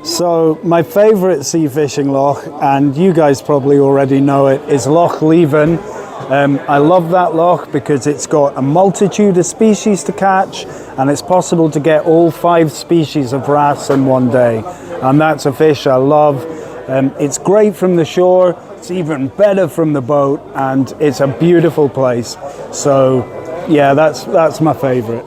So my favourite sea fishing loch, and you guys probably already know it, is Loch Leven. I love that loch because it's got a multitude of species to catch, and it's possible to get all 5 species of wrasse in one day. And that's a fish I love. It's great from the shore, it's even better from the boat, and it's a beautiful place. So yeah, that's my favourite.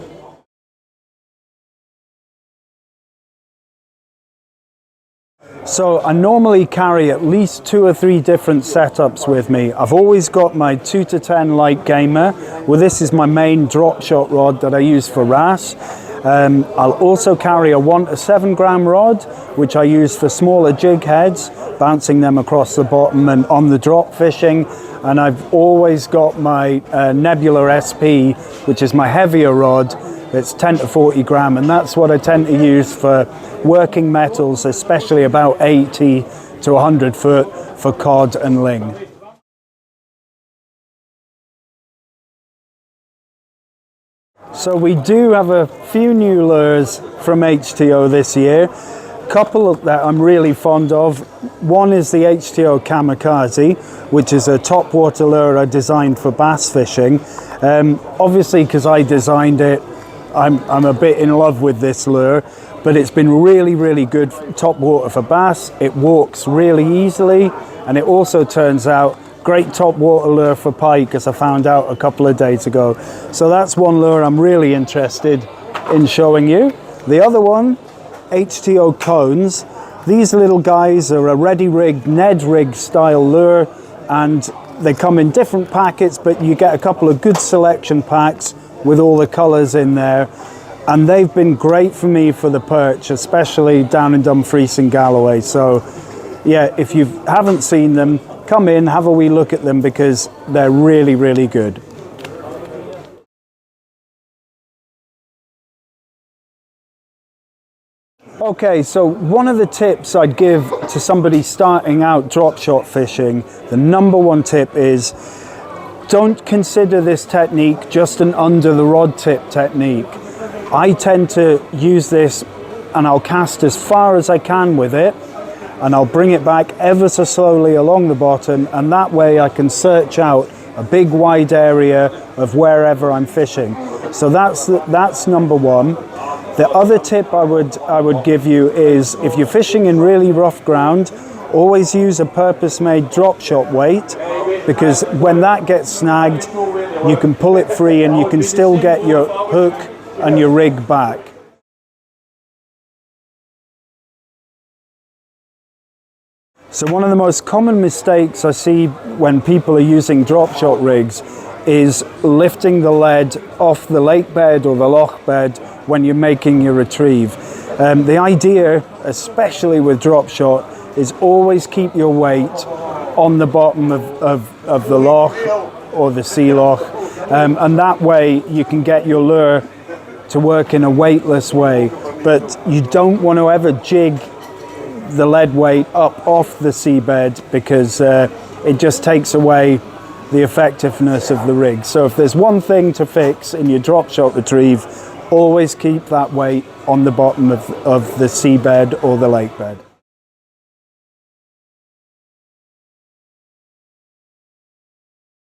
So I normally carry at least 2 or 3 different setups with me. I've always got my 2 to 10 light gamer. Well, this is my main drop shot rod that I use for wrasse. I'll also carry a 1 to 7 gram rod, which I use for smaller jig heads, bouncing them across the bottom and on the drop fishing. And I've always got my Nebula SP, which is my heavier rod. It's 10 to 40 gram, and that's what I tend to use for working metals, especially about 80 to 100 foot for cod and ling. So we do have a few new lures from HTO this year. A couple that I'm really fond of. One is the HTO Kamikaze, which is a topwater lure I designed for bass fishing. Obviously, because I designed it, I'm a bit in love with this lure, but it's been really good top water for bass. It walks really easily, and it also turns out great top water lure for pike, as I found out a couple of days ago. So that's one lure I'm really interested in showing you. The other one, HTO Cones. These little guys are a ready rigged Ned rig style lure, and they come in different packets, but you get a couple of good selection packs with all the colours in there, and they've been great for me for the perch, especially down in Dumfries and Galloway. So yeah, if you haven't seen them, come in, have a wee look at them, because they're really good. Okay, so one of the tips I'd give to somebody starting out drop shot fishing, the number 1 tip is, don't consider this technique just an under the rod tip technique. I tend to use this and I'll cast as far as I can with it, and I'll bring it back ever so slowly along the bottom, and that way I can search out a big wide area of wherever I'm fishing. So that's number 1. The other tip I would give you is, if you're fishing in really rough ground, always use a purpose-made drop shot weight, because when that gets snagged, you can pull it free and you can still get your hook and your rig back. So one of the most common mistakes I see when people are using drop shot rigs is lifting the lead off the lake bed or the loch bed when you're making your retrieve. The idea, especially with drop shot, is always keep your weight on the bottom of the loch or the Sea Loch, and that way you can get your lure to work in a weightless way. But you don't want to ever jig the lead weight up off the seabed, because it just takes away the effectiveness of the rig. So if there's one thing to fix in your drop shot retrieve, always keep that weight on the bottom of the seabed or the lake bed.